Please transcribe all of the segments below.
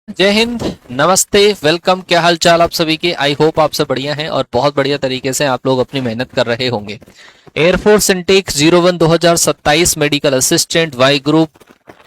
जय हिंद। नमस्ते, वेलकम। क्या हाल चाल आप सभी के? आई होप आप सब बढ़िया हैं और बहुत बढ़िया तरीके से आप लोग अपनी मेहनत कर रहे होंगे। Air force intake 01 2027 medical assistant Y group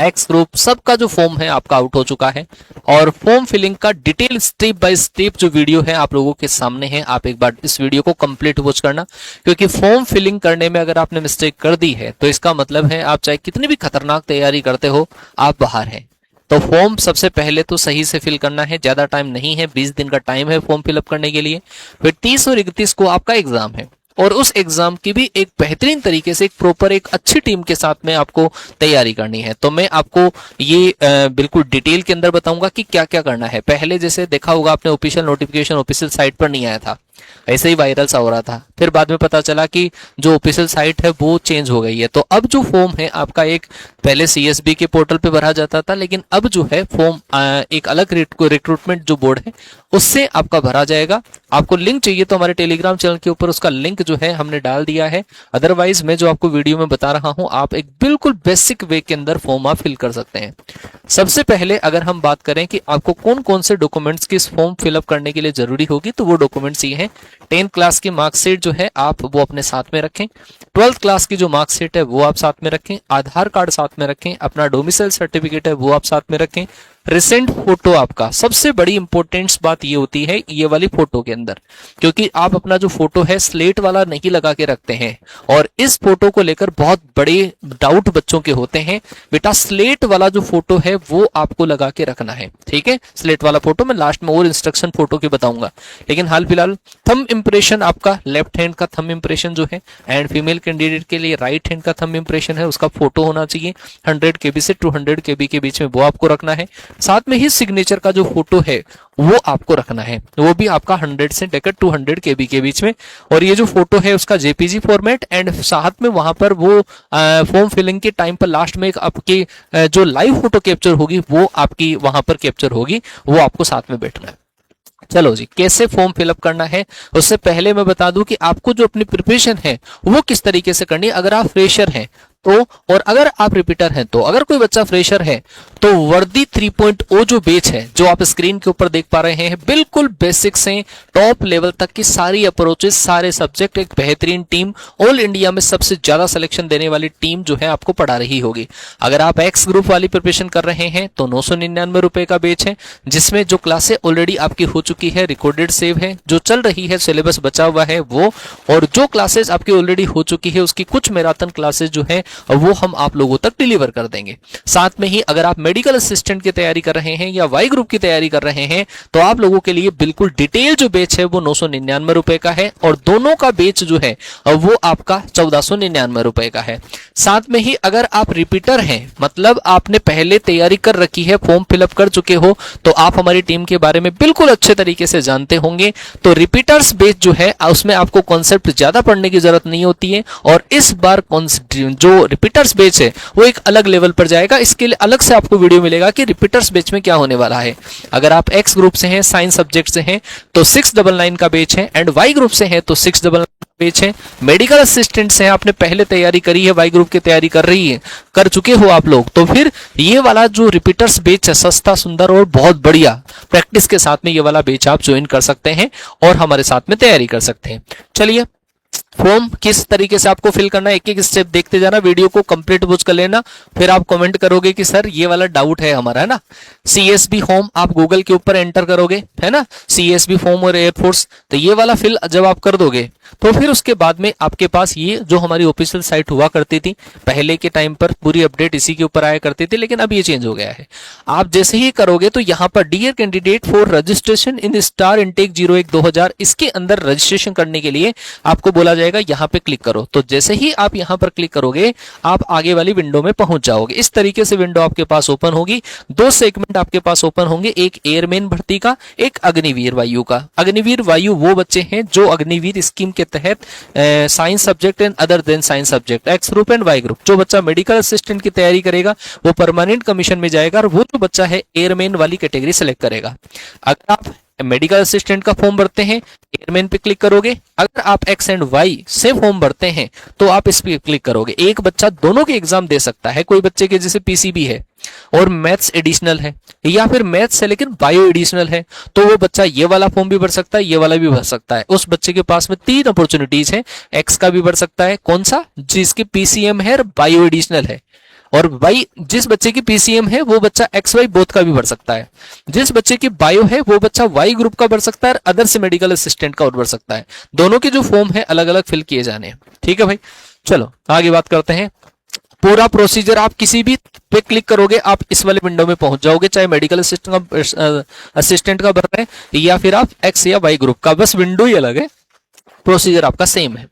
X group सबका जो फॉर्म है आपका आउट हो चुका है और फॉर्म फिलिंग का डिटेल स्टेप बाय स्टेप जो वीडियो है आप लोगों के सामने है। आप एक बार इस वीडियो को कंप्लीट वॉच करना, क्योंकि फॉर्म फिलिंग करने में अगर आपने मिस्टेक कर दी है तो इसका मतलब है आप चाहे कितनी भी खतरनाक तैयारी करते हो, आप बाहर हैं। तो फॉर्म सबसे पहले तो सही से फिल करना है। ज्यादा टाइम नहीं है, 20 दिन का टाइम है फॉर्म फिलअप करने के लिए। फिर 30 और 31 को आपका एग्जाम है और उस एग्जाम की भी एक बेहतरीन तरीके से एक प्रॉपर एक अच्छी टीम के साथ में आपको तैयारी करनी है। तो मैं आपको ये बिल्कुल डिटेल के अंदर बताऊंगा कि क्या क्या करना है। पहले जैसे देखा होगा आपने, ऑफिशियल नोटिफिकेशन ऑफिशियल साइट पर नहीं आया था, ऐसे ही वायरल सा हो रहा था। फिर बाद में पता चला कि जो ऑफिशियल साइट है वो चेंज हो गई है। तो अब जो फॉर्म है आपका, एक पहले सीएसबी के पोर्टल पे भरा जाता था, लेकिन अब जो है फॉर्म एक अलग रिक्रूटमेंट जो बोर्ड है उससे आपका भरा जाएगा। आपको लिंक चाहिए तो हमारे टेलीग्राम चैनल के ऊपर उसका लिंक जो है हमने डाल दिया है। अदरवाइज मैं जो आपको वीडियो में बता रहा हूं, आप एक बिल्कुल बेसिक वे के अंदर फॉर्म आप फिल कर सकते हैं। सबसे पहले अगर हम बात करें कि आपको कौन कौन से डॉक्यूमेंट्स की इस फॉर्म फिलअप करने के लिए जरूरी होगी, तो वो डॉक्यूमेंट्स ये हैं। 10th क्लास की मार्कशीट जो है आप वो अपने साथ में रखें। 12th क्लास की जो मार्कशीट है वो आप साथ में रखें। आधार कार्ड साथ में रखें। अपना डोमिसाइल सर्टिफिकेट है वो आप साथ में रखें। रिसेंट फोटो आपका, सबसे बड़ी इंपॉर्टेंट बात ये होती है ये वाली फोटो के अंदर, क्योंकि आप अपना जो फोटो है स्लेट वाला नहीं लगा के रखते हैं और इस फोटो को लेकर बहुत बड़े डाउट बच्चों के होते हैं। बेटा स्लेट वाला जो फोटो है वो आपको लगा के रखना है, ठीक है। स्लेट वाला फोटो मैं लास्ट में और इंस्ट्रक्शन फोटो के बताऊंगा, लेकिन हाल फिलहाल थंब इंप्रेशन आपका, लेफ्ट हैंड का थंब इंप्रेशन जो है, एंड फीमेल कैंडिडेट के लिए राइट हैंड का थंब इंप्रेशन है, उसका फोटो होना चाहिए। 100 केबी से 200 केबी के बीच में वो आपको रखना है। साथ में ही सिग्नेचर का जो फोटो है वो आपको रखना है, वो भी आपका 100 से लेकर 200 केबी के बीच में। और ये जो फोटो है उसका जेपीजी फॉर्मेट, एंड साथ में वहां पर वो फॉर्म फिलिंग के टाइम पर लास्ट में एक आपकी जो लाइव फोटो कैप्चर होगी वो आपकी वहां पर कैप्चर होगी, वो आपको साथ में बैठना है। चलो जी, कैसे फॉर्म फिलअप करना है उससे पहले मैं बता दूं कि आपको जो अपनी प्रिपरेशन है वो किस तरीके से करनी है। अगर आप फ्रेशर हैं तो, और अगर आप रिपीटर हैं तो, अगर कोई बच्चा फ्रेशर है तो वर्दी 3.0 जो बैच है जो आप स्क्रीन के ऊपर देख पा रहे हैं, बिल्कुल बेसिक से टॉप लेवल तक की सारी अप्रोचेस, सारे सब्जेक्ट, एक बेहतरीन टीम, ऑल इंडिया में सबसे ज्यादा सिलेक्शन देने वाली टीम जो है आपको पढ़ा रही होगी। अगर आप एक्स ग्रुप वाली प्रिपरेशन कर रहे हैं तो 999 रुपए का बैच है, जिसमें जो क्लासें ऑलरेडी आपकी हो चुकी है, रिकॉर्डेड सेव है, जो चल रही है, सिलेबस बचा हुआ है वो, और जो क्लासेस आपकी ऑलरेडी हो चुकी है उसकी कुछ मैराथन क्लासेस जो है वो हम आप लोगों तक डिलीवर कर देंगे। साथ में ही अगर आप मेडिकल असिस्टेंट की तैयारी कर रहे हैं या वाई ग्रुप की तैयारी कर रहे हैं तो आप लोगों के लिए बिल्कुल डिटेल जो बैच है वो 999 रुपए का है, और दोनों का बैच जो है वो आपका 1499 रुपए का है। साथ में ही अगर आप रिपीटर हैं, मतलब आपने पहले तैयारी कर रखी है, फॉर्म फिलअप कर चुके हो, तो आप हमारी टीम के बारे में बिल्कुल अच्छे तरीके से जानते होंगे। तो रिपीटर्स बैच जो है उसमें आपको कॉन्सेप्ट ज्यादा पढ़ने की जरूरत नहीं होती है, और इस बार जो रिपीटर्स बैच है वो एक अलग लेवल पर जाएगा। इसके लिए अलग से आपको वीडियो मिलेगा कि रिपीटर्स बैच में क्या होने वाला है। अगर आप एक्स ग्रुप से हैं, साइंस सब्जेक्ट से हैं, तो 699 का बैच है, एंड वाई ग्रुप से हैं तो 699 बैच है। मेडिकल असिस्टेंट से हैं, आपने पहले तैयारी करी है, वाई ग्रुप की तैयारी कर चुके हो आप लोग, तो फिर ये वाला जो रिपीटर्स बैच है, सस्ता, सुंदर और बहुत बढ़िया प्रैक्टिस के साथ में ये वाला बैच आप ज्वाइन कर सकते हैं और हमारे साथ में तैयारी कर सकते हैं। चलिए, फॉर्म किस तरीके से आपको फिल करना है, एक एक स्टेप देखते जाना, वीडियो को कंप्लीट वॉच कर लेना। फिर आप कमेंट करोगे कि सर ये वाला डाउट है हमारा, है ना। सीएसबी फॉर्म आप गूगल के ऊपर एंटर करोगे, है ना, सीएसबी फॉर्म और एयरफोर्स, तो ये वाला फिल जब आप कर दोगे तो फिर उसके बाद में आपके पास ये जो हमारी ऑफिशियल साइट हुआ करती थी पहले के टाइम पर, पूरी अपडेट इसी के ऊपर आया करती थी, लेकिन अब ये चेंज हो गया है। आप जैसे ही करोगे तो यहाँ पर dear candidate for registration in star intake 01-2000, इसके अंदर रजिस्ट्रेशन करने के लिए आपको बोला जाएगा यहाँ पे क्लिक करो। तो जैसे ही आप यहाँ पर क्लिक करोगे आप आगे वाली विंडो में पहुंच जाओगे। इस तरीके से विंडो आपके पास ओपन होगी। दो सेगमेंट आपके पास ओपन होंगे, एक एयरमैन भर्ती का, एक अग्निवीर वायु का। अग्निवीर वायु वो बच्चे हैं जो अग्निवीर स्कीम के तहत science subject and other than science subject, X group and Y group, जो बच्चा मेडिकल असिस्टेंट की तैयारी करेगा वो परमानेंट कमीशन में जाएगा, और वो जो बच्चा है एयरमैन वाली कैटेगरी सेलेक्ट करेगा। अगर आप मेडिकल असिस्टेंट का फॉर्म भरते हैं, एयरमैन पे क्लिक करोगे। अगर आप एक्स एंड वाई से फॉर्म भरते हैं तो आप इस पे क्लिक करोगे। एक बच्चा दोनों के एग्जाम दे सकता है। कोई बच्चे के जैसे पीसीबी है और मैथ्स एडिशनल है, या फिर मैथ्स है लेकिन बायो एडिशनल है, तो वो बच्चा ये वाला फॉर्म भी भर सकता है, ये वाला भी भर सकता है। उस बच्चे के पास में 3 अपॉर्चुनिटीज है। एक्स का भी भर सकता है, कौन सा, जिसके पीसीएम है और बायो एडिशनल है। और वाई, जिस बच्चे की पीसीएम है वो बच्चा एक्स वाई बोथ का भी भर सकता है। जिस बच्चे की बायो है वो बच्चा वाई ग्रुप का भर सकता है और अदर से मेडिकल असिस्टेंट का और भर सकता है। दोनों के जो फॉर्म है अलग अलग फिल किए जाने हैं। ठीक है भाई, चलो आगे बात करते हैं। पूरा प्रोसीजर आप किसी भी पे क्लिक करोगे आप इस वाले विंडो में पहुंच जाओगे, चाहे मेडिकल असिस्टेंट का भर रहे हैं या फिर आप एक्स या वाई ग्रुप का, बस विंडो ही अलग है, प्रोसीजर आपका सेम है।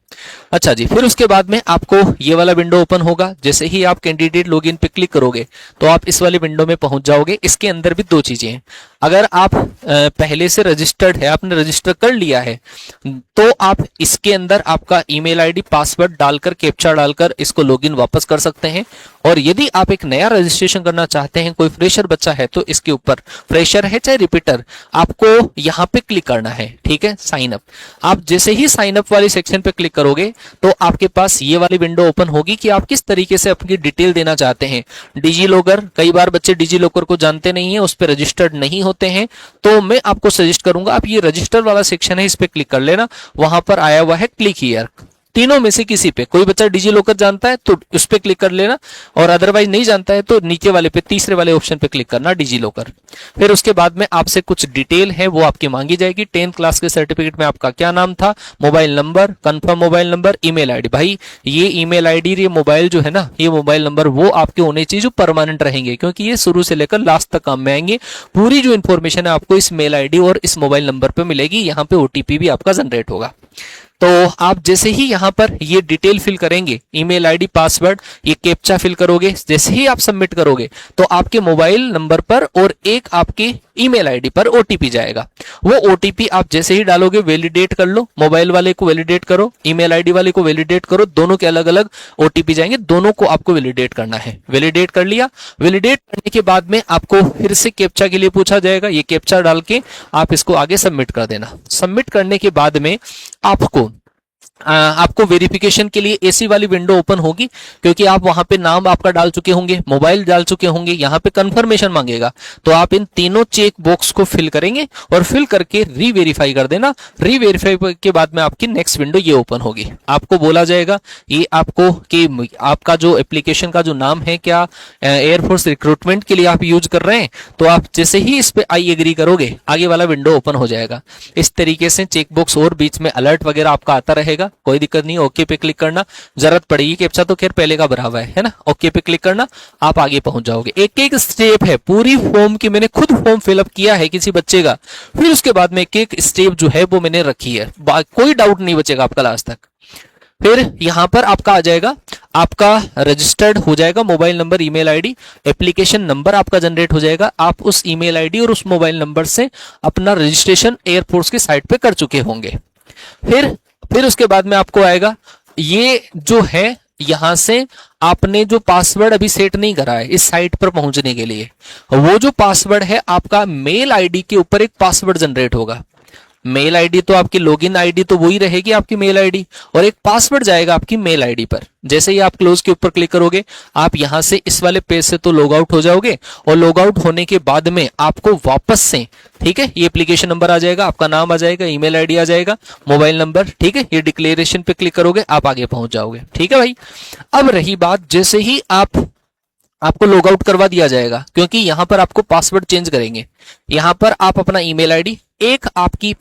अच्छा जी, फिर उसके बाद में आपको ये वाला विंडो ओपन होगा। जैसे ही आप कैंडिडेट लॉगिन पे क्लिक करोगे तो आप इस वाले विंडो में पहुंच जाओगे। इसके अंदर भी 2 चीजें हैं। अगर आप पहले से रजिस्टर्ड है, आपने रजिस्टर कर लिया है, तो आप इसके अंदर आपका ईमेल आईडी पासवर्ड डालकर, कैप्चा डालकर इसको लॉगिन वापस कर सकते हैं। और यदि आप एक नया रजिस्ट्रेशन करना चाहते हैं, कोई फ्रेशर बच्चा है, तो इसके ऊपर फ्रेशर है चाहे रिपीटर, आपको यहाँ पे क्लिक करना है। ठीक है, साइन अप। आप जैसे ही साइन अप वाली सेक्शन पे क्लिक करोगे तो आपके पास ये वाली विंडो ओपन होगी कि आप किस तरीके से अपनी डिटेल देना चाहते हैं। डिजी लॉकर, कई बार बच्चे डिजी लॉकर को जानते नहीं है, उस पर रजिस्टर्ड नहीं होते हैं, तो मैं आपको सजेस्ट करूंगा आप ये रजिस्टर वाला सेक्शन है, इस पे क्लिक कर लेना। वहां पर आया हुआ है क्लिक हियर। तीनों में से किसी पे, कोई बच्चा डिजी लॉकर जानता है तो उस पे क्लिक कर लेना, और अदरवाइज नहीं जानता है तो नीचे वाले पे, तीसरे वाले ऑप्शन पे क्लिक करना, डिजी लॉकर। फिर उसके बाद में आपसे कुछ डिटेल है वो आपकी मांगी जाएगी। 10th क्लास के सर्टिफिकेट में आपका क्या नाम था, mobile number, confirm mobile number, email ID. भाई ये ईमेल आईडी, ये मोबाइल जो है ना, ये मोबाइल नंबर वो आपके होने चाहिए जो परमानेंट रहेंगे, क्योंकि ये शुरू से लेकर लास्ट तक काम में आएंगे। पूरी जो इन्फॉर्मेशन है आपको इस मेल आईडी और इस मोबाइल नंबर पे मिलेगी। यहाँ पे ओटीपी भी आपका जनरेट होगा। तो आप जैसे ही यहाँ पर ये डिटेल फिल करेंगे, ईमेल आईडी, पासवर्ड, ये कैप्चा फिल करोगे, जैसे ही आप सबमिट करोगे तो आपके मोबाइल नंबर पर और एक आपके ईमेल आईडी पर ओटीपी जाएगा। वो ओटीपी आप जैसे ही डालोगे वैलिडेट कर लो, मोबाइल वाले को वैलिडेट करो, ईमेल आईडी वाले को वैलिडेट करो, दोनों के अलग अलग ओटीपी जाएंगे, दोनों को आपको वैलिडेट करना है। वैलिडेट कर लिया, वैलिडेट करने के बाद में आपको फिर से कैप्चा के लिए पूछा जाएगा। ये कैप्चा डाल के आप इसको आगे सबमिट कर देना। सबमिट करने के बाद में आपको वेरिफिकेशन के लिए ऐसी वाली विंडो ओपन होगी, क्योंकि आप वहां पे नाम आपका डाल चुके होंगे, मोबाइल डाल चुके होंगे, यहाँ पे कंफर्मेशन मांगेगा। तो आप इन तीनों चेक बॉक्स को फिल करेंगे और फिल करके रीवेरीफाई कर देना। रीवेरीफाई के बाद में आपकी नेक्स्ट विंडो ये ओपन होगी। आपको बोला जाएगा ये आपको कि आपका जो एप्लीकेशन का जो नाम है, क्या एयरफोर्स रिक्रूटमेंट के लिए आप यूज कर रहे हैं, तो आप जैसे ही इस पे आई एग्री करोगे आगे वाला विंडो ओपन हो जाएगा। इस तरीके से चेक बॉक्स और बीच में अलर्ट वगैरह आपका आता रहेगा, कोई दिक्कत नहीं। ओके पे क्लिक करना, जरूरत पड़ेगी कैप्चा तो खैर पहले का भरा हुआ है ना। ओके पे क्लिक करना, आप आगे पहुंच जाओगे। एक एक स्टेप है पूरी फॉर्म की, मैंने खुद फॉर्म फिलअप किया है किसी बच्चे का, फिर उसके बाद में एक एक स्टेप जो है वो मैंने रखी है, कोई डाउट नहीं बचेगा आपका लास्ट तक। फिर यहां पर आपका आ जाएगा, आपका रजिस्टर्ड हो जाएगा mobile number, email ID, application number आपका जनरेट हो जाएगा। आप उस ईमेल आईडी और उस मोबाइल नंबर से अपना रजिस्ट्रेशन एयरफोर्स की साइट पे कर चुके होंगे। फिर उसके बाद में आपको आएगा ये जो है, यहां से आपने जो पासवर्ड अभी सेट नहीं करा है इस साइट पर पहुंचने के लिए, वो जो पासवर्ड है आपका मेल आईडी के ऊपर एक पासवर्ड जनरेट होगा। मेल आईडी तो आपकी लॉगिन आईडी तो वही रहेगी आपकी मेल आईडी, और एक पासवर्ड जाएगा आपकी मेल आईडी पर। जैसे ही आप क्लोज के ऊपर क्लिक करोगे आप यहां से इस वाले पेज से तो लॉग आउट हो जाओगे, और लॉग आउट होने के बाद में आपको वापस से, ठीक है, ये एप्लीकेशन नंबर आ जाएगा, आपका नाम आ जाएगा, ईमेल आईडी आ जाएगा, मोबाइल नंबर, ठीक है, ये डिक्लेरेशन पे क्लिक करोगे आप आगे पहुंच जाओगे। ठीक है भाई। अब रही बात, जैसे ही आपको लॉग आउट करवा दिया जाएगा, क्योंकि यहां पर आपको पासवर्ड चेंज करेंगे। यहां पर आप अपना ईमेल आईडी, एक आपकी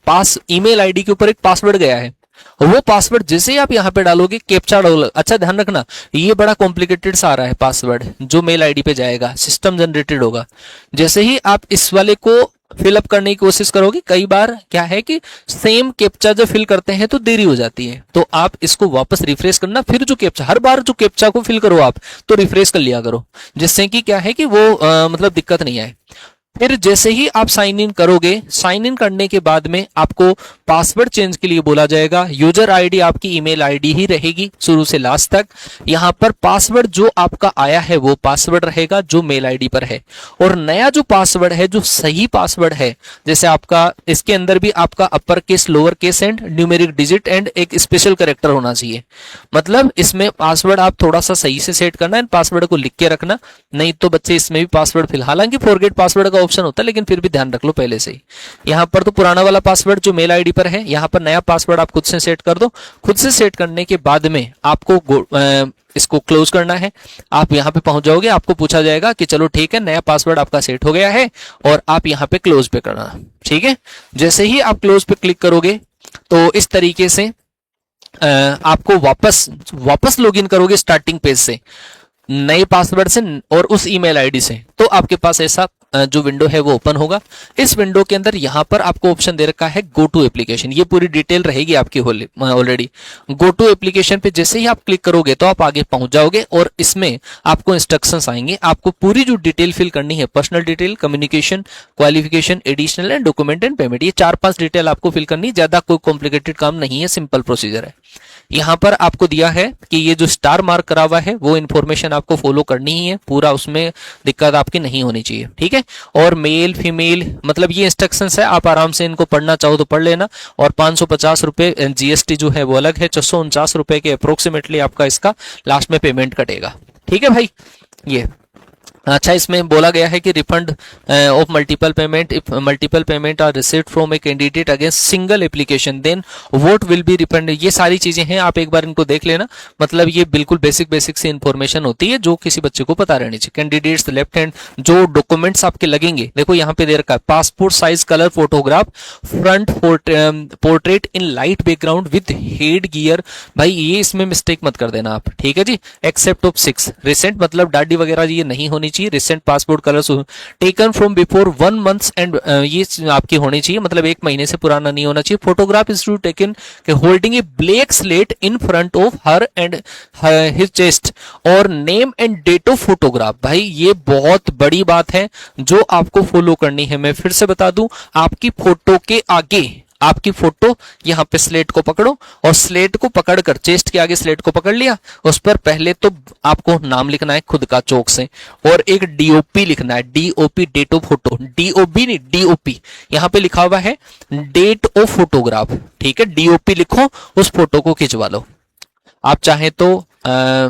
पास ईमेल आईडी के ऊपर एक पासवर्ड गया है, वो पासवर्ड जैसे ही आप यहां पे डालोगे, कैप्चा डालो। अच्छा ध्यान रखना, ये बड़ा कॉम्प्लिकेटेड सा आ रहा है पासवर्ड जो मेल आईडी पे जाएगा, सिस्टम जनरेटेड होगा। जैसे ही आप इस वाले को फिलअप करने की कोशिश करोगे, कई बार क्या है कि सेम कैप्चा जब फिल करते हैं तो देरी हो जाती है, तो आप इसको वापस रिफ्रेश करना। फिर जो कैप्चा, हर बार जो कैप्चा को फिल करो आप तो रिफ्रेश कर लिया करो, जिससे कि क्या है कि वो मतलब दिक्कत नहीं आए। फिर जैसे ही आप साइन इन करोगे, साइन इन करने के बाद में आपको पासवर्ड चेंज के लिए बोला जाएगा। यूजर आईडी आपकी ईमेल आईडी ही रहेगी शुरू से लास्ट तक। यहां पर पासवर्ड जो आपका आया है वो पासवर्ड रहेगा जो मेल आईडी पर है, और नया जो पासवर्ड है जो सही पासवर्ड है, जैसे आपका इसके अंदर भी आपका upper case, lower case and numeric digit and एक स्पेशल कैरेक्टर होना चाहिए। मतलब इसमें पासवर्ड आप थोड़ा सा सही से सेट करना है, पासवर्ड को लिख के रखना, नहीं तो बच्चे इसमें भी पासवर्ड फिलहाल, हालांकि फॉरगेट पासवर्ड का ऑप्शन होता है लेकिन फिर भी ध्यान रख लो पहले से ही। यहां पर तो पुराना वाला पासवर्ड जो मेल आईडी पर है, यहां पर नया पासवर्ड आप खुद से सेट कर दो। खुद से सेट करने के बाद में आपको इसको क्लोज करना है। आप यहां पे पहुंच जाओगे, आपको पूछा जाएगा कि चलो ठीक है नया पासवर्ड आपका सेट हो गया है, और आप यहां पे क्लोज पे करना, ठीक है। जैसे ही आप क्लोज पे क्लिक करोगे तो इस तरीके से आपको वापस लॉगिन करोगे स्टार्टिंग पेज से, नए पासवर्ड से और उस ईमेल आईडी से, तो आपके पास ऐसा जो विंडो है वो ओपन होगा। इस विंडो के अंदर यहां पर आपको ऑप्शन दे रखा है गो टू एप्लीकेशन, ये पूरी डिटेल रहेगी आपकी ऑलरेडी। गो टू एप्लीकेशन पे जैसे ही आप क्लिक करोगे तो आप आगे पहुंच जाओगे, और इसमें आपको इंस्ट्रक्शंस आएंगे। आपको पूरी जो डिटेल फिल करनी है, personal detail, communication, qualification, additional and document and payment, ये 4-5 डिटेल आपको फिल करनी है। ज्यादा कोई कॉम्प्लिकेटेड काम नहीं है, सिंपल प्रोसीजर है। यहां पर आपको दिया है कि ये जो स्टार मार्क करा हुआ है वो इन्फॉर्मेशन आपको फॉलो करनी ही है पूरा, उसमें दिक्कत आपकी नहीं होनी चाहिए, ठीक है। और मेल फीमेल, मतलब ये इंस्ट्रक्शंस है, आप आराम से इनको पढ़ना चाहो तो पढ़ लेना। और 550 रुपए जीएसटी जो है वो अलग है, 649 रुपए के अप्रोक्सीमेटली आपका इसका लास्ट में पेमेंट कटेगा, ठीक है भाई। ये अच्छा, इसमें बोला गया है कि refund of multiple payment, if multiple payment are received from a candidate against single application then what will be refund. ये सारी चीजें हैं, आप एक बार इनको देख लेना। मतलब ये बिल्कुल बेसिक सी इंफॉर्मेशन होती है जो किसी बच्चे को पता रहनी चाहिए। कैंडिडेट्स लेफ्ट हैंड जो डॉक्यूमेंट्स आपके लगेंगे, देखो यहाँ पे दे रखा है passport size colour photograph, front portrait in light background with head gear. भाई ये इसमें मिस्टेक मत कर देना आप, ठीक है जी। एक्सेप्ट ऑफ 6 रिसेंट, मतलब दाढ़ी वगैरह ये नहीं होनी चाहिए। Recent passport colour taken from before 1 month and, ये आपकी होनी चाहिए, मतलब 1 महीने से पुराना नहीं होना चाहिए। Photograph is to taken holding a black slate in front of her and his chest, और name and date of photograph. भाई ये बहुत बड़ी बात है जो आपको फॉलो करनी है। मैं फिर से बता दूं, आपकी फोटो के आगे, आपकी फोटो यहां पे स्लेट को पकड़ो, और स्लेट को पकड़कर चेस्ट के आगे स्लेट को पकड़ लिया, उस पर पहले तो आपको नाम लिखना है खुद का चौक से, और एक डीओपी लिखना है, DOP date of photo, DOB नहीं डीओपी, यहां पे लिखा हुआ है डेट ऑफ फोटोग्राफ, ठीक है। डीओपी लिखो, उस फोटो को खिंचवा लो। आप चाहे तो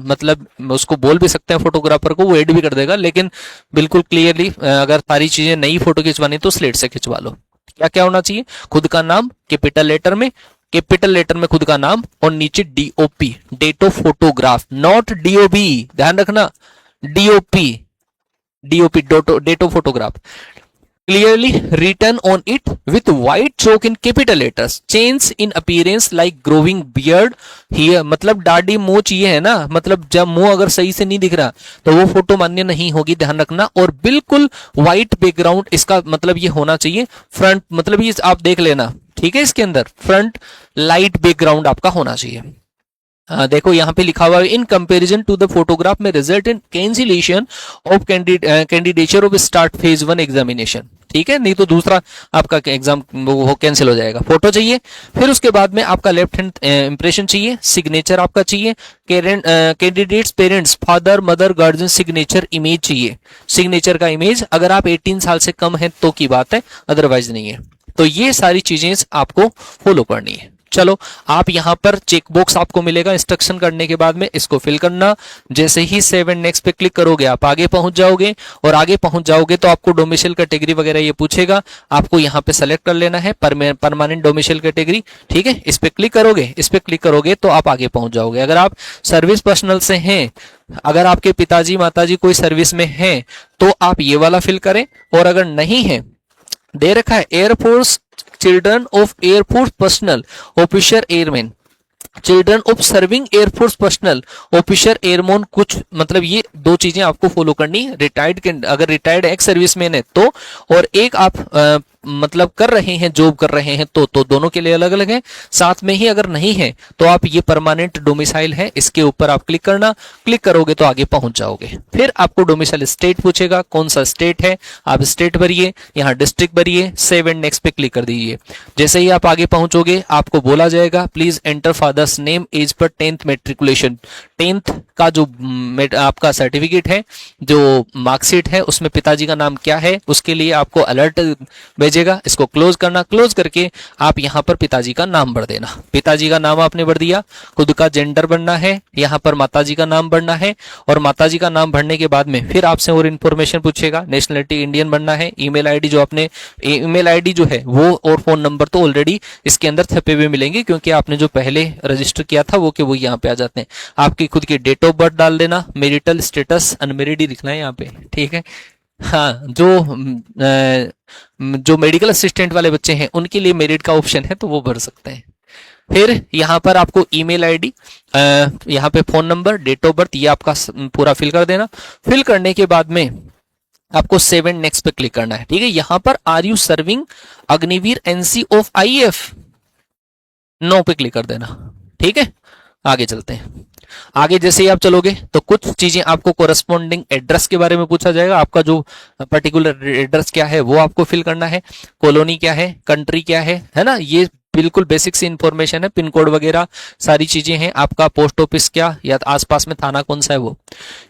मतलब उसको बोल भी सकते हैं फोटोग्राफर को, वो एड भी कर देगा, लेकिन बिल्कुल क्लियरली अगर सारी चीजें नई फोटो खिंचवानी तो स्लेट से खिंचवा लो। क्या क्या होना चाहिए, खुद का नाम कैपिटल लेटर में खुद का नाम, और नीचे DOP date of photograph, not DOB, ध्यान रखना, DOP date of photograph, clearly written on it with white chalk in capital letters, change in appearance like growing beard here, मतलब दाढ़ी मूंछ ये है ना, मतलब जब मुंह अगर सही से नहीं दिख रहा तो वो फोटो मान्य नहीं होगी, ध्यान रखना। और बिल्कुल व्हाइट बैकग्राउंड, इसका मतलब ये होना चाहिए फ्रंट, मतलब ये आप देख लेना, ठीक है। इसके अंदर फ्रंट लाइट बैकग्राउंड आपका होना चाहिए। देखो यहाँ पे लिखा हुआ है in comparison to the photograph में result in cancellation of candidature of start phase 1 examination, ठीक है, नहीं तो दूसरा आपका एग्जाम वो कैंसिल हो जाएगा। फोटो चाहिए, फिर उसके बाद में आपका लेफ्ट हैंड इंप्रेशन चाहिए, सिग्नेचर आपका चाहिए, candidates parents father mother guardian signature image चाहिए, सिग्नेचर का इमेज, अगर आप 18 साल से कम है तो की बात है, अदरवाइज नहीं है। तो ये सारी चीजें आपको फॉलो करनी है। चलो, आप यहां पर चेक बॉक्स आपको मिलेगा इंस्ट्रक्शन करने के बाद में, इसको फिल करना। जैसे ही सेव एंड नेक्स्ट पे क्लिक करोगे आप आगे पहुंच जाओगे, और आगे पहुंच जाओगे तो आपको डोमिसाइल कैटेगरी वगैरह ये पूछेगा, आपको यहां पे सेलेक्ट कर लेना है परमानेंट डोमिसाइल कैटेगरी, ठीक है। इस पे क्लिक करोगे तो आप आगे पहुंच जाओगे। अगर आप सर्विस पर्सनल से हैं, अगर आपके पिताजी माताजी कोई सर्विस में हैं तो आप ये वाला फिल करें, और अगर नहीं है, दे रखा है air force children of air force personal officer airman, children of serving air force personal officer airman, कुछ मतलब ये 2 चीजें आपको फॉलो करनी। रिटायर्ड, अगर रिटायर्ड एक्स सर्विसमैन है तो, और एक आप मतलब कर रहे हैं, जॉब कर रहे हैं तो दोनों के लिए अलग अलग है। साथ में ही अगर नहीं है तो आप ये परमानेंट डोमिसाइल है, इसके ऊपर आप क्लिक करना, क्लिक करोगे तो आगे पहुंच जाओगे। फिर आपको डोमिसाइल स्टेट पूछेगा, कौन सा स्टेट है, आप स्टेट भरिए, यहाँ डिस्ट्रिक्ट भरिए, सेव एंड नेक्स्ट पे क्लिक कर दीजिए। जैसे ही आप आगे पहुंचोगे आपको बोला जाएगा please enter father's name as per 10th matriculation. 10th का जो आपका सर्टिफिकेट है, जो मार्कशीट है, उसमें पिताजी का नाम क्या है, उसके लिए आपको अलर्ट भेजेगा। इसको क्लोज करना, क्लोज करके आप यहाँ पर पिताजी का नाम भर देना। पिताजी का नाम आपने भर दिया, खुद का जेंडर भरना है, यहाँ पर माताजी का नाम भरना है, और माताजी का नाम भरने के बाद में फिर आपसे और इन्फॉर्मेशन पूछेगा। नेशनलिटी इंडियन भरना है, ईमेल आईडी जो आपने, ईमेल आईडी जो है वो और फोन नंबर तो ऑलरेडी इसके अंदर छपे हुए मिलेंगे, क्योंकि आपने जो पहले रजिस्टर किया था वो यहाँ पे आ जाते हैं। आपकी खुद की डेट ऑफ बर्थ डाल देना, मैरिटल स्टेटस अनमेरिड ही लिखना है यहाँ पे, ठीक है। हाँ, जो मेडिकल असिस्टेंट वाले बच्चे हैं उनके लिए मेरिट का ऑप्शन है तो वो भर सकते हैं। फिर यहाँ पर आपको ईमेल आईडी, यहाँ पे phone number, date of birth, ये आपका पूरा फिल कर देना। फिल करने के बाद में आपको सेव एंड नेक्स्ट पे क्लिक करना है, ठीक है। यहाँ पर are you serving Agniveer NC of IAF, no पे क्लिक कर देना, ठीक है। आगे चलते हैं। आगे जैसे ही आप चलोगे तो कुछ चीजें आपको कोरस्पॉन्डिंग एड्रेस के बारे में पूछा जाएगा। आपका जो पर्टिकुलर एड्रेस क्या है वो आपको फिल करना है, कॉलोनी क्या है, कंट्री क्या है ना, ये बिल्कुल बेसिक सी इंफॉर्मेशन है। पिन कोड वगैरह सारी चीजें हैं। आपका पोस्ट ऑफिस क्या या आसपास में थाना कौन सा है वो।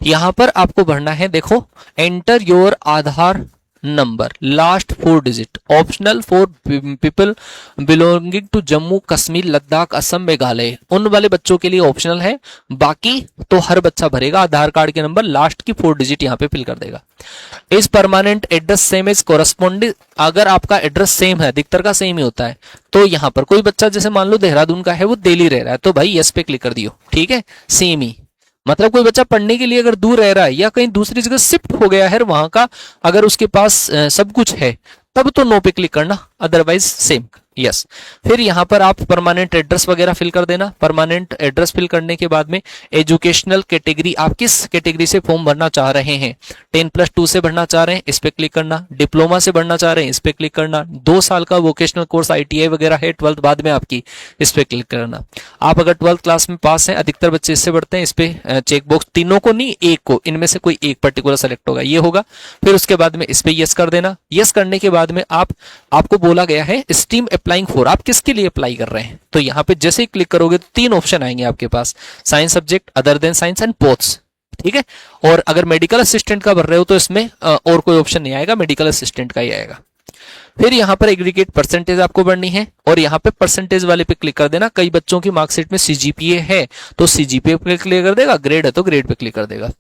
यहां पर आपको भरना है, देखो, enter your Aadhaar number last 4 digit, optional for people belonging to Jammu Kashmir Ladakh Assam Meghalaya, उन वाले बच्चों के लिए ऑप्शनल है, बाकी तो हर बच्चा भरेगा। आधार कार्ड के नंबर लास्ट की 4 डिजिट यहाँ पे फिल कर देगा। इस permanent address same is corresponding, अगर आपका एड्रेस सेम है, अधिकतर का सेम ही होता है, तो यहाँ पर कोई बच्चा जैसे मान लो देहरादून का है, वो दिल्ली रह रहा है, तो भाई यस पे क्लिक कर दियो, ठीक है। सेम ही, मतलब कोई बच्चा पढ़ने के लिए अगर दूर रह रहा है या कहीं दूसरी जगह शिफ्ट हो गया है, वहां का अगर उसके पास सब कुछ है, तब तो नो पे क्लिक करना, अदरवाइज सेम यस। फिर यहाँ पर आप परमानेंट एड्रेस वगैरह फिल कर देना। परमानेंट एड्रेस फिल करने के बाद में एजुकेशनल कैटेगरी, आप किस कैटेगरी से फॉर्म भरना चाह रहे हैं, 10+2 से भरना चाह रहे हैं, इस पे क्लिक करना। डिप्लोमा से भरना चाह रहे हैं, इस पे क्लिक करना। 2 साल का वोकेशनल कोर्स आईटीआई वगैरह है 12th बाद में आपकी, इस पे क्लिक करना। आप अगर 12th क्लास में पास हैं, अधिकतर बच्चे इससे बढ़ते हैं, इस पे चेक बॉक्स, तीनों को नहीं, एक को, इनमें से कोई एक पर्टिकुलर सेलेक्ट होगा, ये होगा। फिर उसके बाद में इस पे यस कर देना। यस करने के बाद में आपको बोला गया है स्ट्रीम अप्लाइंग फॉर, आप किसके लिए अप्लाई कर रहे हैं, तो यहाँ पे जैसे ही क्लिक करोगे तो 3 ऑप्शन आएंगे आपके पास, science subject, other than science and boths, ठीक है। और अगर मेडिकल असिस्टेंट का भर रहे हो तो इसमें और कोई ऑप्शन नहीं आएगा, मेडिकल असिस्टेंट का ही आएगा। फिर यहाँ पर एग्रीगेट परसेंटेज आपको भरनी है, और यहाँ पे परसेंटेज वाले पे क्लिक कर देना। कई बच्चों की मार्कशीट में सीजीपीए है तो सीजीपीए पे क्लिक कर देगा, ग्रेड है तो ग्रेड पे क्लिक कर देगा।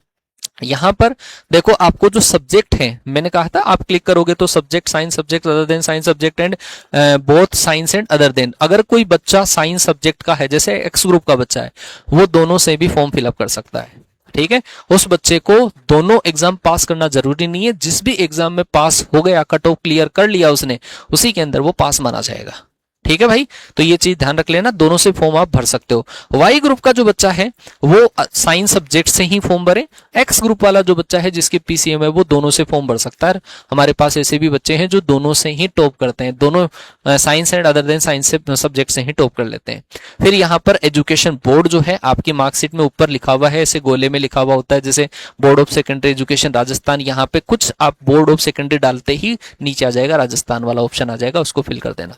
यहां पर देखो, आपको जो सब्जेक्ट है, मैंने कहा था आप क्लिक करोगे तो subject, science subject, other than science subject and both science and other then, अगर कोई बच्चा साइंस सब्जेक्ट का है, जैसे एक्स ग्रुप का बच्चा है, वो दोनों से भी फॉर्म फिलअप कर सकता है, ठीक है। उस बच्चे को दोनों एग्जाम पास करना जरूरी नहीं है, जिस भी एग्जाम में पास हो गया, कट ऑफ क्लियर कर लिया उसने, उसी के अंदर वो पास माना जाएगा, ठीक है भाई। तो ये चीज ध्यान रख लेना, दोनों से फॉर्म आप भर सकते हो। वाई ग्रुप का जो बच्चा है वो साइंस सब्जेक्ट से ही फॉर्म भरे। एक्स ग्रुप वाला जो बच्चा है जिसके पीसीएम है, वो दोनों से फॉर्म भर सकता है। हमारे पास ऐसे भी बच्चे हैं जो दोनों से ही टॉप करते हैं, दोनों science and other than science से सब्जेक्ट से ही टॉप कर लेते हैं। फिर यहाँ पर एजुकेशन बोर्ड जो है आपकी मार्कशीट में ऊपर लिखा हुआ है, ऐसे गोले में लिखा हुआ होता है, जैसे board of secondary education Rajasthan, यहाँ पे कुछ आप बोर्ड ऑफ सेकेंडरी डालते ही नीचे आ जाएगा राजस्थान वाला ऑप्शन आ जाएगा, उसको फिल कर देना।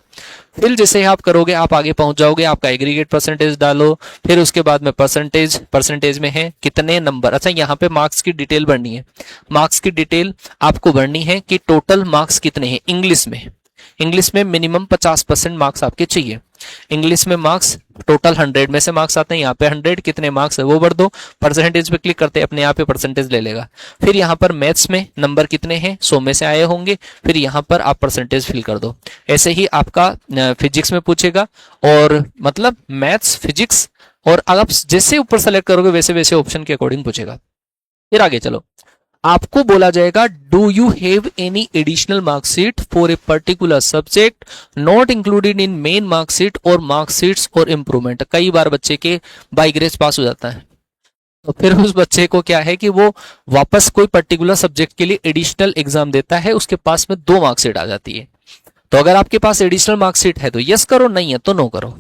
फिर जैसे आप करोगे आप आगे पहुंच जाओगे, आपका एग्रीगेट परसेंटेज डालो। फिर उसके बाद में परसेंटेज में है कितने नंबर, अच्छा यहाँ पे मार्क्स की डिटेल भरनी है। मार्क्स की डिटेल आपको भरनी है कि टोटल मार्क्स कितने हैं इंग्लिश में मिनिमम 50% मार्क्स आपके चाहिए। इंग्लिश में मार्क्स टोटल 100 में से मार्क्स आते हैं, यहाँ पे 100 कितने मार्क्स है वो भर दो। परसेंटेज पे क्लिक करते अपने आप पे परसेंटेज ले लेगा। फिर यहाँ पर मैथ्स में नंबर कितने हैं, 100 में से आए होंगे, फिर यहाँ पर आप परसेंटेज फिल कर दो। ऐसे ही आपका फिजिक्स में पूछेगा, और मतलब मैथ्स, फिजिक्स, और आप जैसे ऊपर सेलेक्ट करोगे वैसे वैसे ऑप्शन के अकॉर्डिंग पूछेगा। फिर आगे चलो, आपको बोला जाएगा do you have any additional marksheet for a particular subject not included in main marksheet और मार्कशीट्स और इंप्रूवमेंट। कई बार बच्चे के बाई ग्रेस पास हो जाता है, तो फिर उस बच्चे को क्या है कि वो वापस कोई पर्टिकुलर सब्जेक्ट के लिए एडिशनल एग्जाम देता है, उसके पास में 2 मार्कशीट आ जाती है। तो अगर आपके पास एडिशनल मार्कशीट है तो यस करो, नहीं है तो नो करो।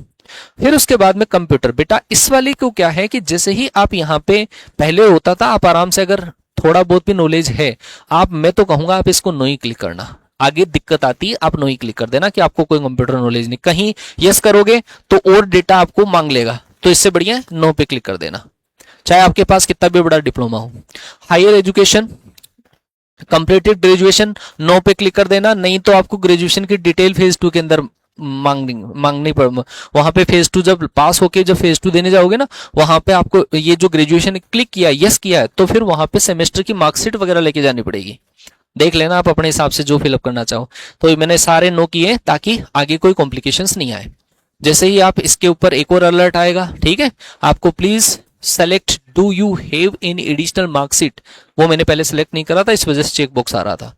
फिर उसके बाद में कंप्यूटर, बेटा इस वाली को क्या है कि जैसे ही आप यहाँ पे पहले होता था, आप आराम से अगर थोड़ा बहुत भी नॉलेज है, आप, मैं तो कहूंगा आप इसको नो ही क्लिक करना। आगे दिक्कत आती है, आप नो ही क्लिक कर देना कि आपको कोई कंप्यूटर नॉलेज नहीं। कहीं यस करोगे तो और डेटा आपको मांग लेगा, तो इससे बढ़िया नो पे क्लिक कर देना, चाहे आपके पास कितना भी बड़ा डिप्लोमा हो। Higher education, completed graduation, no पे क्लिक कर देना, नहीं तो आपको ग्रेजुएशन की डिटेल फेज 2 के अंदर मांगनी पड़, वहां पे फेज 2 जब पास होके जब फेज 2 देने जाओगे ना, वहां पे आपको ये जो ग्रेजुएशन क्लिक किया, यस किया है, तो फिर वहां पे सेमेस्टर की मार्कशीट वगैरह लेके जानी पड़ेगी। देख लेना आप अपने हिसाब से जो फिलअप करना चाहो। तो मैंने सारे नो किए ताकि आगे कोई कॉम्प्लिकेशंस नहीं आए। जैसे ही आप इसके ऊपर एक और अलर्ट आएगा, ठीक है, आपको please select do you have in additional marksheet, वो मैंने पहले सेलेक्ट नहीं करा था, इस वजह से चेक बॉक्स आ रहा था।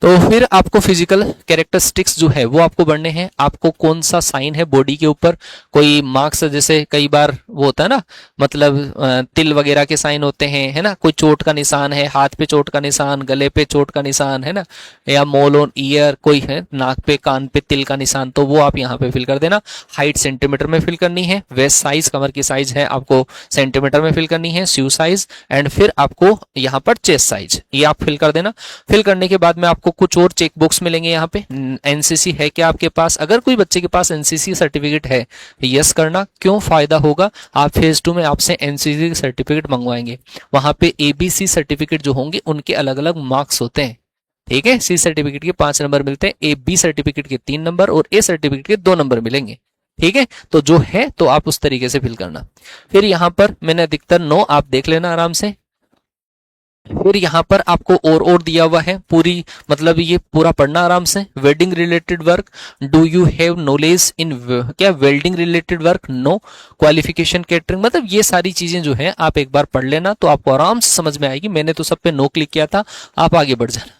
तो फिर आपको फिजिकल कैरेक्टरिस्टिक्स जो है वो आपको बढ़ने हैं। आपको कौन सा साइन है बॉडी के ऊपर, कोई मार्क्स, जैसे कई बार वो होता है ना, मतलब तिल वगैरह के साइन होते हैं, है ना, कोई चोट का निशान है, हाथ पे चोट का निशान, गले पे चोट का निशान, है ना, या मोल ऑन ईयर, कोई है नाक पे कान पे तिल का निशान, तो वो आप यहाँ पे फिल कर देना। हाइट सेंटीमीटर में फिल करनी है, वेस्ट साइज कमर की साइज है आपको सेंटीमीटर में फिल करनी है, शू साइज, एंड फिर आपको यहाँ पर चेस्ट साइज, ये आप फिल कर देना। फिल करने के बाद में आपको कुछ और चेक बॉक्स मिलेंगे यहाँ पे। एनसीसी है क्या आपके पास, अगर कोई बच्चे के पास एनसीसी सर्टिफिकेट है यस करना। क्यों फायदा होगा, आप फेज 2 में आपसे एनसीसी सर्टिफिकेट मंगवाएंगे, वहां पे एबीसी सर्टिफिकेट जो होंगे उनके अलग अलग मार्क्स होते हैं, ठीक है। सी सर्टिफिकेट के 5 नंबर मिलते हैं, ए बी सर्टिफिकेट के 3 नंबर और ए सर्टिफिकेट के 2 नंबर मिलेंगे, ठीक है। तो जो है तो आप उस तरीके से फिल करना। फिर यहाँ पर मैंने अधिकतर नो, आप देख लेना आराम से। फिर यहाँ पर आपको और दिया हुआ है पूरी, मतलब ये पूरा पढ़ना आराम से। Wedding related work, do you have knowledge in क्या welding related work, no. Qualification catering, मतलब ये सारी चीजें जो है आप एक बार पढ़ लेना तो आपको आराम से समझ में आएगी। मैंने तो सब पे नो क्लिक किया था, आप आगे बढ़ जाना,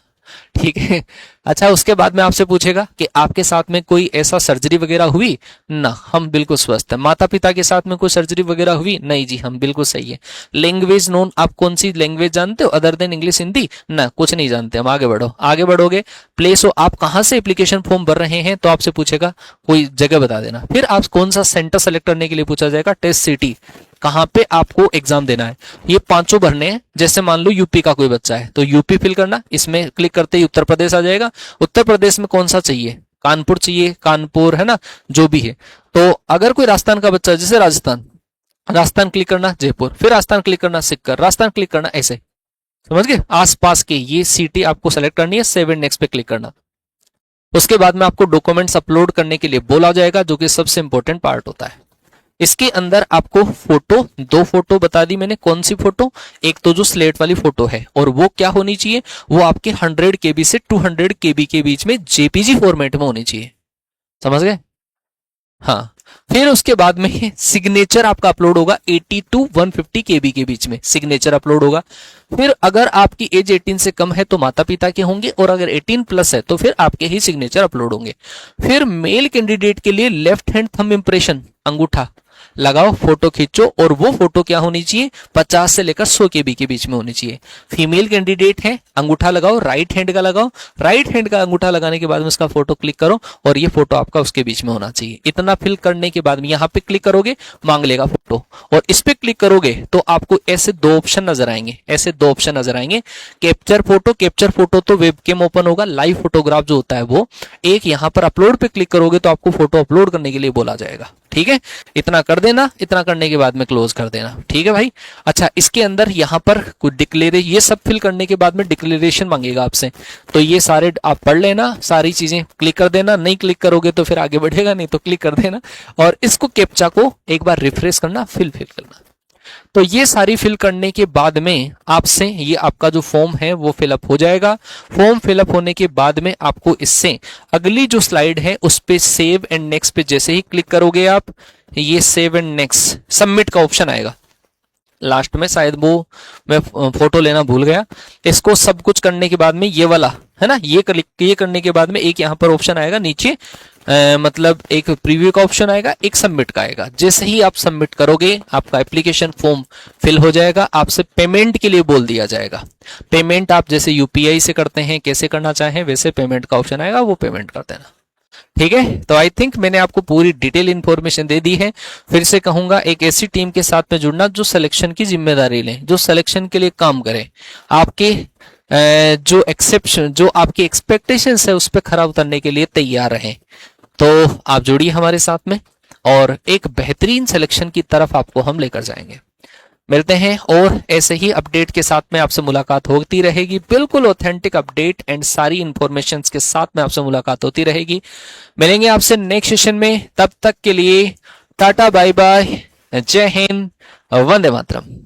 ठीक है। अच्छा, उसके बाद में आपसे पूछेगा कि आपके साथ में कोई ऐसा सर्जरी वगैरह हुई ना, हम बिल्कुल स्वस्थ हैं। माता पिता के साथ में कोई सर्जरी वगैरह हुई, नहीं जी हम बिल्कुल सही है। लैंग्वेज नोन, आप कौन सी लैंग्वेज जानते हो अदर देन इंग्लिश हिंदी, ना कुछ नहीं जानते हम, आगे बढ़ो। आगे बढ़ोगे, प्लेस हो, आप कहां से एप्लीकेशन फॉर्म भर रहे हैं, तो आपसे पूछेगा कोई जगह बता देना। फिर आप कौन सा सेंटर सेलेक्ट करने के लिए पूछा जाएगा, टेस्ट सिटी, कहां पे आपको एग्जाम देना है। ये 5 भरने हैं। जैसे मान लो यूपी का कोई बच्चा है तो यूपी फिल करना, इसमें क्लिक करते ही उत्तर प्रदेश आ जाएगा। उत्तर प्रदेश में कौन सा चाहिए, कानपुर चाहिए, कानपुर, है ना, जो भी है। तो अगर कोई राजस्थान का बच्चा है, जैसे राजस्थान, राजस्थान क्लिक करना, जयपुर, फिर राजस्थान क्लिक करना, सिक्कर, राजस्थान क्लिक करना, ऐसे समझ गए। आसपास के ये सिटी आपको सेलेक्ट करनी है, सेव एंड नेक्स्ट पे क्लिक करना। उसके बाद में आपको डॉक्यूमेंट्स अपलोड करने के लिए बोला जाएगा, जो कि सबसे इंपॉर्टेंट पार्ट होता है। इसके अंदर आपको फोटो, 2 फोटो बता दी मैंने, कौन सी फोटो, एक तो जो स्लेट वाली फोटो है, और वो क्या होनी चाहिए, वो आपके 100 KB से 200 KB के बीच में जेपीजी फॉर्मेट में होनी चाहिए, समझ गए। हाँ, फिर उसके बाद में सिग्नेचर आपका अपलोड होगा 80 to 150 KB के बीच में सिग्नेचर अपलोड होगा। फिर अगर आपकी एज 18 से कम है तो माता पिता के होंगे, और अगर 18 प्लस है तो फिर आपके ही सिग्नेचर अपलोड होंगे। फिर मेल कैंडिडेट के लिए लेफ्ट हैंड थंब इंप्रेशन, अंगूठा लगाओ, फोटो खींचो, और वो फोटो क्या होनी चाहिए, 50 से लेकर 100 KB के बीच में होनी चाहिए। फीमेल कैंडिडेट है, अंगूठा लगाओ, राइट हैंड का लगाओ, राइट हैंड का अंगूठा लगाने के बाद में उसका फोटो क्लिक करो, और ये फोटो आपका उसके बीच में होना चाहिए। इतना फिल करने के बाद में यहाँ पे क्लिक करोगे, मांग लेगा फोटो, और इस पे क्लिक करोगे तो आपको ऐसे 2 ऑप्शन नजर आएंगे, ऐसे 2 ऑप्शन नजर आएंगे। कैप्चर फोटो, कैप्चर फोटो तो वेबकैम ओपन होगा, लाइव फोटोग्राफ जो होता है वो। एक यहाँ पर अपलोड पे क्लिक करोगे तो आपको फोटो अपलोड करने के लिए बोला जाएगा, ठीक है। इतना कर देना, इतना करने के बाद में क्लोज कर देना, ठीक है भाई। अच्छा, इसके अंदर यहाँ पर कुछ डिक्लेरेशन, ये सब फिल करने के बाद में डिक्लेरेशन मांगेगा आपसे, तो ये सारे आप पढ़ लेना, सारी चीजें क्लिक कर देना। नहीं क्लिक करोगे तो फिर आगे बढ़ेगा नहीं, तो क्लिक कर देना, और इसको कैप्चा को एक बार रिफ्रेश करना, फिल करना। तो ये सारी फिल करने के बाद में आपसे ये आपका जो फॉर्म है वो फिलअप हो जाएगा। फॉर्म फिलअप होने के बाद में आपको इससे अगली जो स्लाइड है उस पे सेव एंड नेक्स्ट पे जैसे ही क्लिक करोगे आप, ये सेव एंड नेक्स्ट सबमिट का ऑप्शन आएगा। लास्ट में, शायद वो मैं फोटो लेना भूल गया। इसको सब कुछ करने के बाद में ये वाला है ना, ये करने के बाद में एक यहाँ पर ऑप्शन आएगा नीचे, मतलब एक प्रीव्यू का ऑप्शन आएगा, एक सबमिट का आएगा। जैसे ही आप सबमिट करोगे आपका एप्लीकेशन फॉर्म फिल हो जाएगा, आपसे पेमेंट के लिए बोल दिया जाएगा। पेमेंट आप जैसे यूपीआई से करते हैं, कैसे करना चाहें वैसे पेमेंट का ऑप्शन आएगा, वो पेमेंट कर देना। ठीक है, तो आई थिंक मैंने आपको पूरी डिटेल इंफॉर्मेशन दे दी है। फिर से कहूंगा, एक ऐसी टीम के साथ में जुड़ना जो सिलेक्शन की जिम्मेदारी लें, जो सिलेक्शन के लिए काम करे, आपके जो एक्सेप्शन, जो आपकी एक्सपेक्टेशंस है उस पर खरा उतरने के लिए तैयार रहें। तो आप जुड़िए हमारे साथ में और एक बेहतरीन सिलेक्शन की तरफ आपको हम लेकर जाएंगे। मिलते हैं और ऐसे ही अपडेट के साथ में आपसे मुलाकात होती रहेगी, बिल्कुल ऑथेंटिक अपडेट एंड सारी इंफॉर्मेशन के साथ में आपसे मुलाकात होती रहेगी। मिलेंगे आपसे नेक्स्ट सेशन में, तब तक के लिए टाटा बाय बाय, जय हिंद, वंदे मातरम।